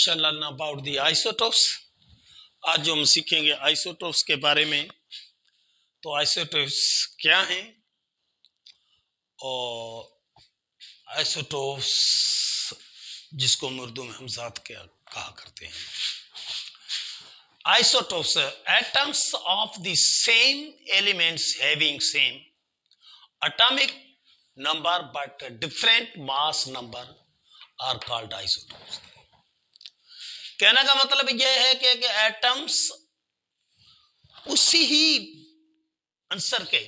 shall learn about the isotopes. आज जो हम सीखेंगे आइसोटोप्स के बारे में। तो आइसोटोप्स क्या हैं और आइसोटोप्स जिसको हम उर्दू में हम ज़ात क्या कहा करते हैं। Isotopes atoms of the same elements having same atomic number but different mass number are called isotopes. कहने का मतलब यह है कि एटम्स उसी ही आंसर के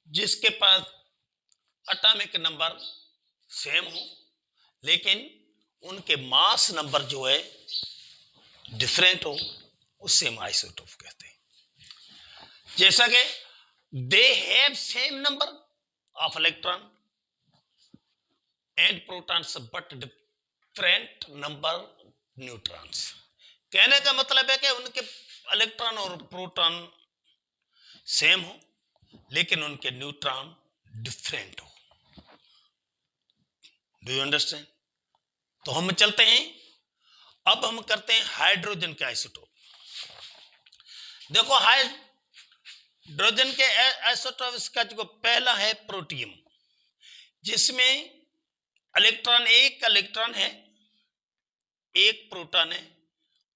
जिसके पास एटॉमिक नंबर सेम हो लेकिन उनके मास नंबर जो है डिफरेंट हो, उससे हम आइसोटोप कहते हैं। जैसा कि they have same number of electron and protons but different number neutrons। कहने का मतलब है कि उनके इलेक्ट्रॉन और प्रोटॉन सेम हो लेकिन उनके न्यूट्रॉन डिफरेंट हो। Do you understand? तो हम चलते हैं, अब हम करते हैं हाइड्रोजन के आइसोटोप। देखो हाइड्रोजन के आइसोटोप्स का जो पहला है प्रोटियम, जिसमें एक इलेक्ट्रॉन है, एक प्रोटॉन है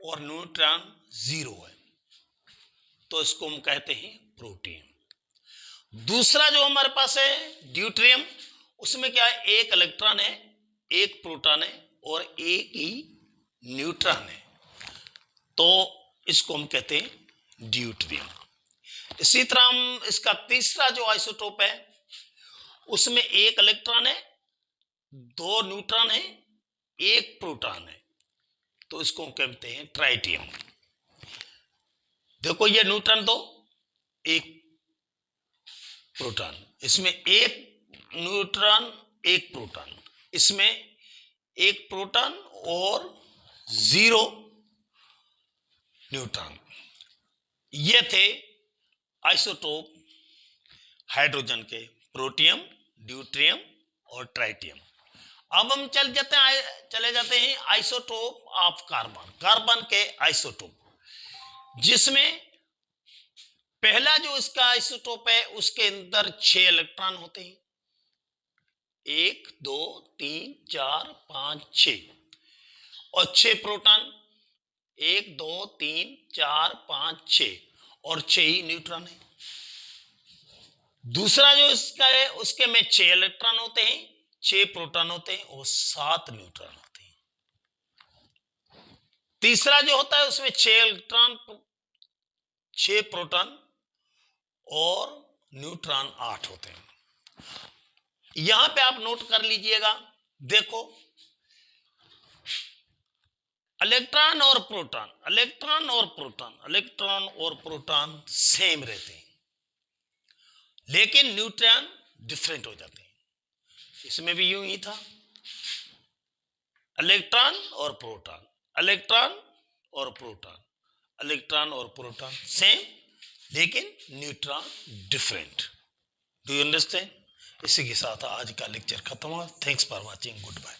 और न्यूट्रॉन 0 है, तो इसको हम कहते हैं प्रोटियम। दूसरा जो हमारे पास है ड्यूटेरियम, उसमें क्या है, एक इलेक्ट्रॉन है, एक प्रोटॉन है और एक ही न्यूट्रॉन है, तो इसको हम कहते हैं ड्यूटेरियम। इसी तरह हम इसका तीसरा जो आइसोटोप है उसमें एक इलेक्ट्रॉन है, 2 न्यूट्रॉन है, एक प्रोटॉन है, तो इसको हम कहते हैं ट्राइटियम। देखो ये न्यूट्रॉन 2, एक प्रोटॉन, इसमें एक न्यूट्रॉन एक प्रोटॉन, इसमें एक प्रोटॉन और 0 न्यूट्रॉन। ये थे आइसोटोप हाइड्रोजन के, प्रोटियम, ड्यूटेरियम और ट्राइटियम। अब हम चले जाते हैं आइसोटोप ऑफ कार्बन, कार्बन के आइसोटोप, जिसमें पहला जो इसका आइसोटोप है उसके अंदर 6 इलेक्ट्रॉन होते हैं, 1 2 3 4 5 6, और 6 प्रोटॉन, 1 2 3 4 5 6 और 6 ही न्यूट्रॉन है। दूसरा जो इसका है उसके में 6 इलेक्ट्रॉन होते हैं, 6 प्रोटॉन होते हैं और 7 न्यूट्रॉन होते हैं। तीसरा जो होता है उसमें 6 इलेक्ट्रॉन, 6 प्रोटॉन और न्यूट्रॉन 8 होते हैं। यहां पे आप नोट कर लीजिएगा, देखो इलेक्ट्रॉन और प्रोटॉन, इलेक्ट्रॉन और प्रोटॉन, इलेक्ट्रॉन और प्रोटॉन सेम रहते हैं लेकिन न्यूट्रॉन डिफरेंट हो जाते हैं। इसमें भी यूं ही था, इलेक्ट्रॉन और प्रोटॉन, इलेक्ट्रॉन और प्रोटॉन, इलेक्ट्रॉन और प्रोटॉन सेम लेकिन neutron different. Do you understand? इसी के साथ आज का लेक्चर खत्म हुआ। Thanks for watching, good bye.